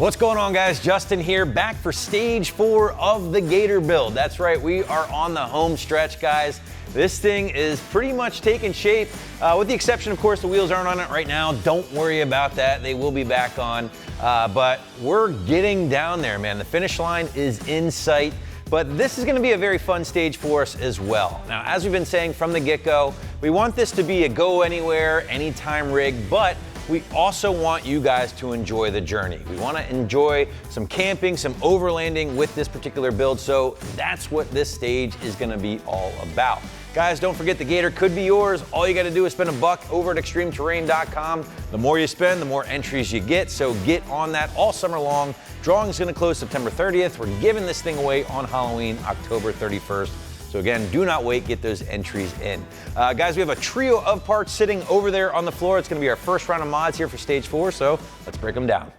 What's going on, guys? Justin here, back for stage 4 of the Gator build. That's right, we are on the home stretch, guys. This thing is pretty much taking shape, with the exception, of course, the wheels aren't on it right now. Don't worry about that. They will be back on, but we're getting down there, man. The finish line is in sight, but this is gonna be a very fun stage for us as well. Now, as we've been saying from the get-go, we want this to be a go anywhere, anytime rig, but we also want you guys to enjoy the journey. We want to enjoy some camping, some overlanding with this particular build, so that's what this stage is going to be all about. Guys, don't forget the Gator could be yours. All you got to do is spend $1 over at extremeterrain.com. The more you spend, the more entries you get, so get on that all summer long. Drawing is going to close September 30th. We're giving this thing away on Halloween, October 31st. So again, do not wait, get those entries in. Guys, we have a trio of parts sitting over there on the floor. It's gonna be our first round of mods here for stage 4, so let's break them down.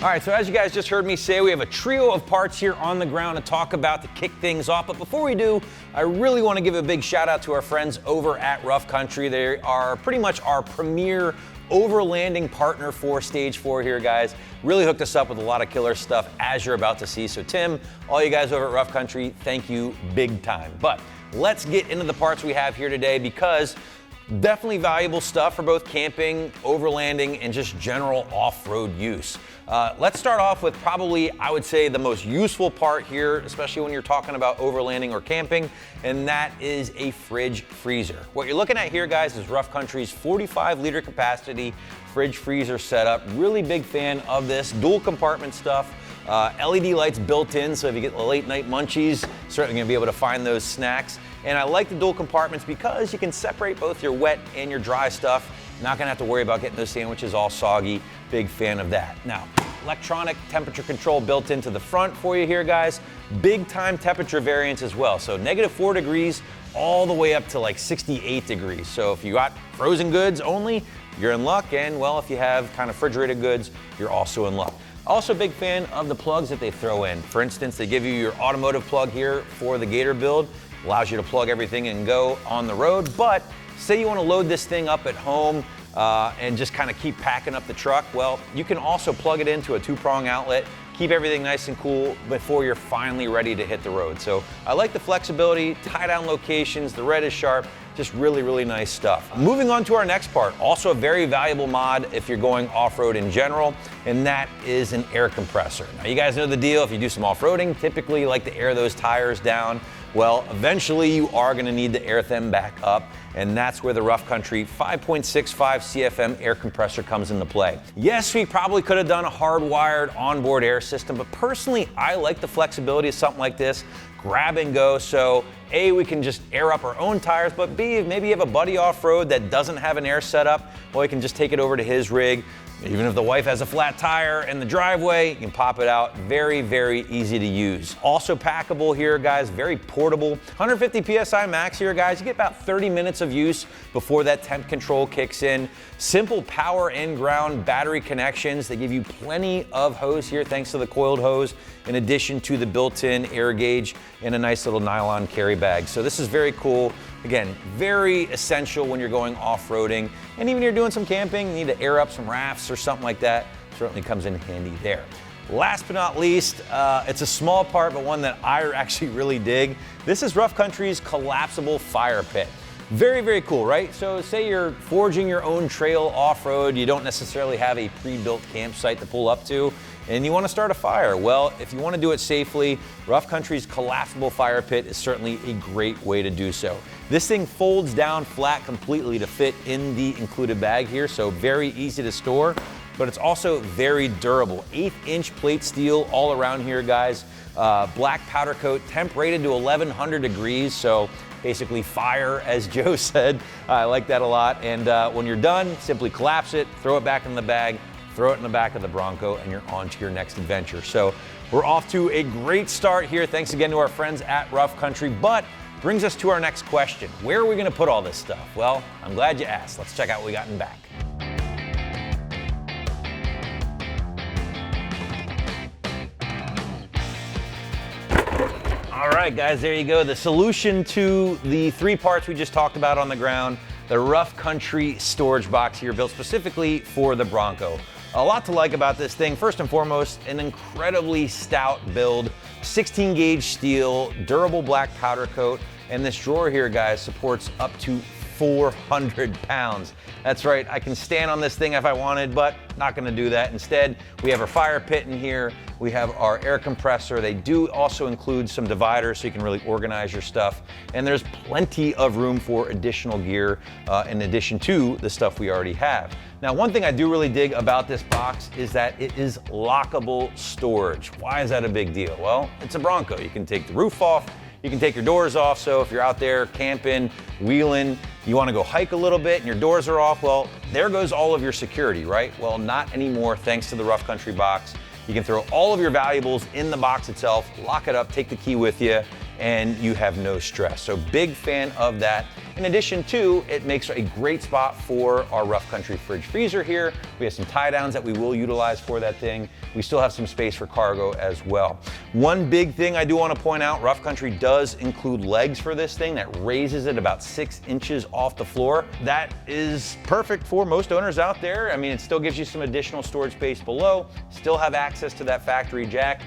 All right, so as you guys just heard me say, we have a trio of parts here on the ground to talk about to kick things off. But before we do, I really want to give a big shout out to our friends over at Rough Country. They are pretty much our premier overlanding partner for stage 4 here, guys. Really hooked us up with a lot of killer stuff, as you're about to see. So Tim, all you guys over at Rough Country, thank you big time. But let's get into the parts we have here today, because definitely valuable stuff for both camping, overlanding, and just general off-road use. Let's start off with probably, I would say, the most useful part here, especially when you're talking about overlanding or camping, and that is a fridge freezer. What you're looking at here, guys, is Rough Country's 45-liter capacity fridge freezer setup. Really big fan of this. Dual compartment stuff. LED lights built in, so if you get the late night munchies, certainly gonna be able to find those snacks. And I like the dual compartments because you can separate both your wet and your dry stuff. Not gonna have to worry about getting those sandwiches all soggy. Big fan of that. Now, electronic temperature control built into the front for you here, guys. Big time temperature variance as well. So -4 degrees all the way up to like 68 degrees. So if you got frozen goods only, you're in luck. And well, if you have kind of refrigerated goods, you're also in luck. Also a big fan of the plugs that they throw in. For instance, they give you your automotive plug here for the Gator build. Allows you to plug everything and go on the road. But say you want to load this thing up at home and just kind of keep packing up the truck, well, you can also plug it into a 2-prong outlet, keep everything nice and cool before you're finally ready to hit the road. So I like the flexibility, tie down locations, the red is sharp, just really, really nice stuff. Moving on to our next part, also a very valuable mod if you're going off-road in general, and that is an air compressor. Now you guys know the deal. If you do some off-roading, typically you like to air those tires down. Well, eventually you are gonna need to air them back up, and that's where the Rough Country 5.65 CFM air compressor comes into play. Yes, we probably could have done a hardwired onboard air system, but personally, I like the flexibility of something like this. Grab and go, so A, we can just air up our own tires, but B, maybe you have a buddy off-road that doesn't have an air setup, well, you can just take it over to his rig. Even if the wife has a flat tire in the driveway, you can pop it out. Very, very easy to use. Also packable here, guys, very portable. 150 PSI max here, guys. You get about 30 minutes of use before that temp control kicks in. Simple power and ground battery connections. They give you plenty of hose here thanks to the coiled hose, in addition to the built-in air gauge and a nice little nylon carry bag. So this is very cool. Again, very essential when you're going off-roading. And even if you're doing some camping, you need to air up some rafts or something like that, certainly comes in handy there. Last but not least, it's a small part, but one that I actually really dig. This is Rough Country's collapsible fire pit. Very, very cool, right? So say you're forging your own trail off-road, you don't necessarily have a pre-built campsite to pull up to, and you want to start a fire. Well, if you want to do it safely, Rough Country's collapsible fire pit is certainly a great way to do so. This thing folds down flat completely to fit in the included bag here, so very easy to store, but it's also very durable. 1/8-inch plate steel all around here, guys. Black powder coat, temp rated to 1100 degrees, so basically fire, as Joe said. I like that a lot. And when you're done, simply collapse it, throw it back in the bag, throw it in the back of the Bronco, and you're on to your next adventure. So we're off to a great start here. Thanks again to our friends at Rough Country, but brings us to our next question. Where are we gonna put all this stuff? Well, I'm glad you asked. Let's check out what we got in back. All right, guys, there you go. The solution to the 3 parts we just talked about on the ground. the Rough Country storage box here built specifically for the Bronco. A lot to like about this thing. First and foremost, an incredibly stout build, 16 gauge steel, durable black powder coat, and this drawer here, guys, supports up to 400 pounds. That's right, I can stand on this thing if I wanted, but not gonna do that. Instead, we have our fire pit in here, we have our air compressor. They do also include some dividers so you can really organize your stuff. And there's plenty of room for additional gear in addition to the stuff we already have. Now, one thing I do really dig about this box is that it is lockable storage. Why is that a big deal? Well, it's a Bronco. You can take the roof off, you can take your doors off, so if you're out there camping, wheeling, you wanna go hike a little bit and your doors are off, well, there goes all of your security, right? Well, not anymore, thanks to the Rough Country box. You can throw all of your valuables in the box itself, lock it up, take the key with you, and you have no stress. So big fan of that. In addition to, it makes a great spot for our Rough Country fridge freezer here. We have some tie downs that we will utilize for that thing. We still have some space for cargo as well. One big thing I do want to point out, Rough Country does include legs for this thing that raises it about 6 inches off the floor. That is perfect for most owners out there. I mean, it still gives you some additional storage space below, still have access to that factory jack.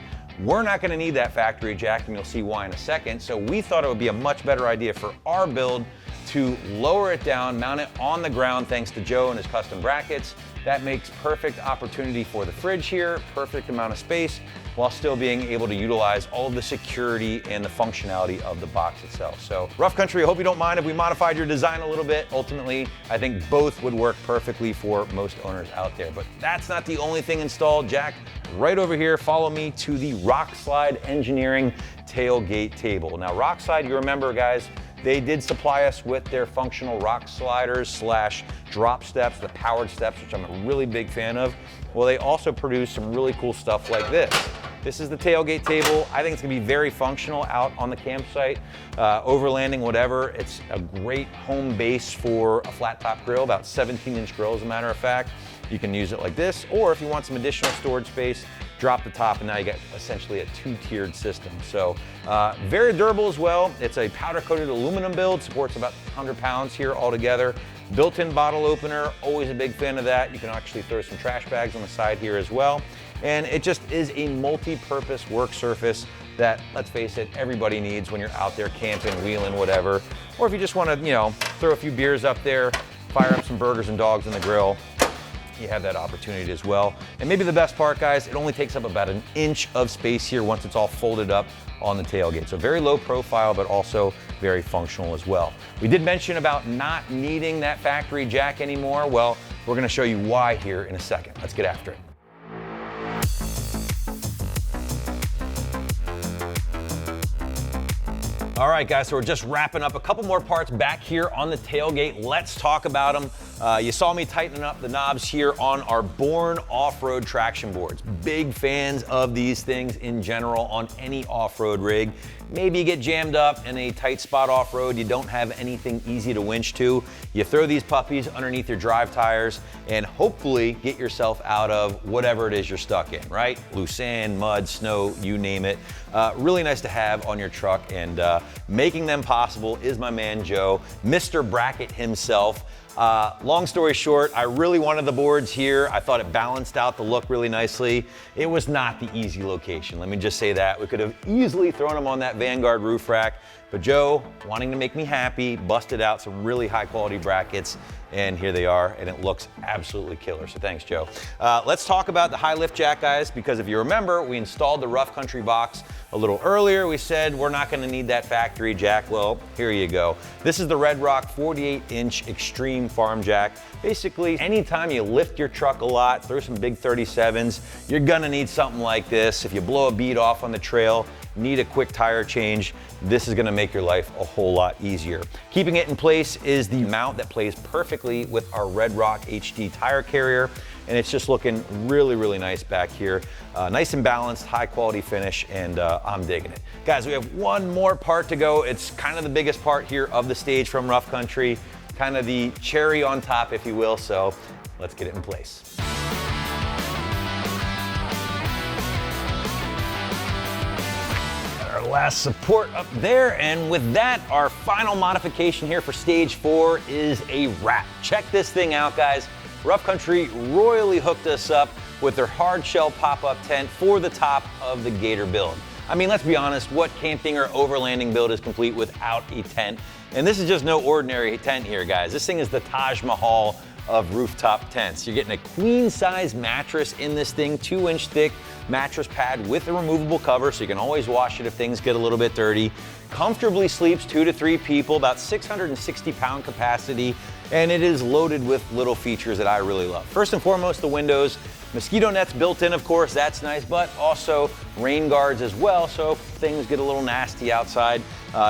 We're not gonna need that factory jack, and you'll see why in a second. So we thought it would be a much better idea for our build to lower it down, mount it on the ground thanks to Joe and his custom brackets. That makes perfect opportunity for the fridge here, perfect amount of space, while still being able to utilize all of the security and the functionality of the box itself. So Rough Country, I hope you don't mind if we modified your design a little bit. Ultimately, I think both would work perfectly for most owners out there. But that's not the only thing installed. Jack, right over here, follow me to the Rockslide Engineering tailgate table. Now, Rockslide, you remember, guys, they did supply us with their functional rock sliders slash drop steps, the powered steps, which I'm a really big fan of. Well, they also produce some really cool stuff like this. This is the tailgate table. I think it's gonna be very functional out on the campsite, overlanding, whatever. It's a great home base for a flat top grill, about 17-inch grill as a matter of fact. You can use it like this, or if you want some additional storage space, drop the top, and now you get essentially a 2-tiered system. So very durable as well. It's a powder-coated aluminum build, supports about 100 pounds here altogether. Built-in bottle opener, always a big fan of that. You can actually throw some trash bags on the side here as well. And it just is a multi-purpose work surface that, let's face it, everybody needs when you're out there camping, wheeling, whatever. Or if you just wanna, throw a few beers up there, fire up some burgers and dogs on the grill, you have that opportunity as well. And maybe the best part, guys, it only takes up about 1 inch of space here once it's all folded up on the tailgate. So very low profile, but also very functional as well. We did mention about not needing that factory jack anymore. Well, we're gonna show you why here in a second. Let's get after it. All right, guys, so we're just wrapping up a couple more parts back here on the tailgate. Let's talk about them. You saw me tightening up the knobs here on our Born off-road traction boards. Big fans of these things in general on any off-road rig. Maybe you get jammed up in a tight spot off-road, you don't have anything easy to winch to. You throw these puppies underneath your drive tires and hopefully get yourself out of whatever it is you're stuck in, right? Loose sand, mud, snow, you name it. Really nice to have on your truck, and making them possible is my man Joe, Mr. Bracket himself. Long story short, I really wanted the boards here. I thought it balanced out the look really nicely. It was not the easy location, let me just say that. We could have easily thrown them on that Vanguard roof rack, but Joe, wanting to make me happy, busted out some really high quality brackets, and here they are, and it looks absolutely killer, so thanks, Joe. Let's talk about the high lift jack, guys, because if you remember, we installed the Rough Country box a little earlier. We said we're not gonna need that factory jack. Well, here you go. This is the Red Rock 48-inch Extreme Farm Jack. Basically, anytime you lift your truck a lot, throw some big 37s, you're gonna need something like this. If you blow a bead off on the trail, need a quick tire change, this is gonna make your life a whole lot easier. Keeping it in place is the mount that plays perfectly with our Red Rock HD tire carrier, and it's just looking really, really nice back here. Nice and balanced, high quality finish, and I'm digging it. Guys, we have one more part to go. It's kind of the biggest part here of the stage from Rough Country, kind of the cherry on top, if you will, so let's get it in place. last support up there. And with that, our final modification here for stage 4 is a wrap. Check this thing out, guys. Rough Country royally hooked us up with their hard shell pop-up tent for the top of the Gator build. I mean, let's be honest, what camping or overlanding build is complete without a tent? And this is just no ordinary tent here, guys. This thing is the Taj Mahal of rooftop tents. You're getting a queen size mattress in this thing, 2-inch thick mattress pad with a removable cover, so you can always wash it if things get a little bit dirty. Comfortably sleeps 2 to 3 people, about 660-pound capacity, and it is loaded with little features that I really love. First and foremost, the windows. Mosquito nets built in, of course, that's nice, but also rain guards as well, so if things get a little nasty outside,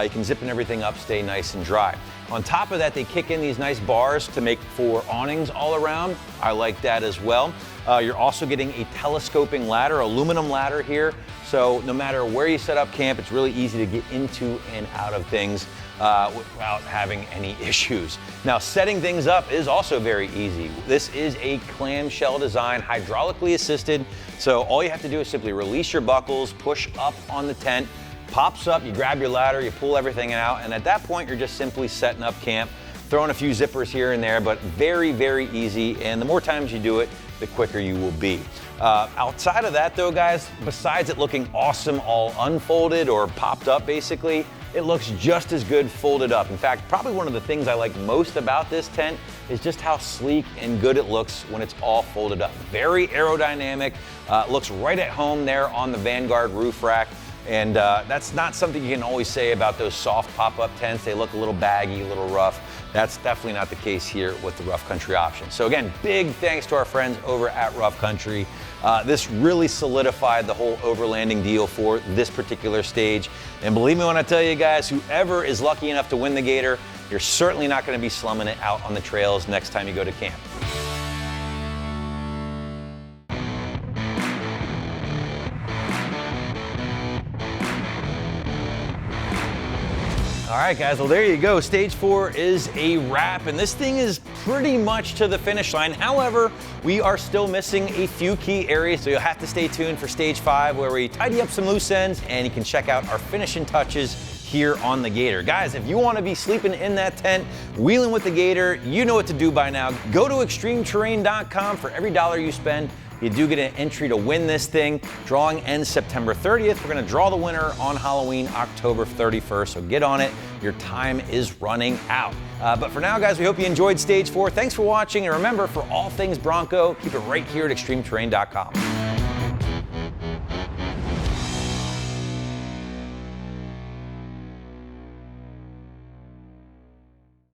you can zip everything up, stay nice and dry. On top of that, they kick in these nice bars to make for awnings all around. I like that as well. You're also getting a telescoping ladder, aluminum ladder here. So no matter where you set up camp, it's really easy to get into and out of things without having any issues. Now, setting things up is also very easy. This is a clamshell design, hydraulically assisted. So all you have to do is simply release your buckles, push up on the tent, pops up, you grab your ladder, you pull everything out, and at that point, you're just simply setting up camp, throwing a few zippers here and there, but very, very easy. And the more times you do it, the quicker you will be. Outside of that though, guys, besides it looking awesome all unfolded or popped up basically, it looks just as good folded up. In fact, probably one of the things I like most about this tent is just how sleek and good it looks when it's all folded up. Very aerodynamic, looks right at home there on the Vanguard roof rack. And that's not something you can always say about those soft pop-up tents. They look a little baggy, a little rough. That's definitely not the case here with the Rough Country option. So again, big thanks to our friends over at Rough Country. This really solidified the whole overlanding deal for this particular stage. And believe me when I tell you guys, whoever is lucky enough to win the Gator, you're certainly not gonna be slumming it out on the trails next time you go to camp. All right, guys, well, there you go. Stage 4 is a wrap, and this thing is pretty much to the finish line. However, we are still missing a few key areas, so you'll have to stay tuned for stage 5, where we tidy up some loose ends, and you can check out our finishing touches here on the Gator. Guys, if you want to be sleeping in that tent, wheeling with the Gator, you know what to do by now. Go to extremeterrain.com. For every $1 you spend, you do get an entry to win this thing. Drawing ends September 30th. We're gonna draw the winner on Halloween, October 31st, so get on it. Your time is running out. But for now, guys, we hope you enjoyed stage 4. Thanks for watching, and remember, for all things Bronco, keep it right here at extremeterrain.com.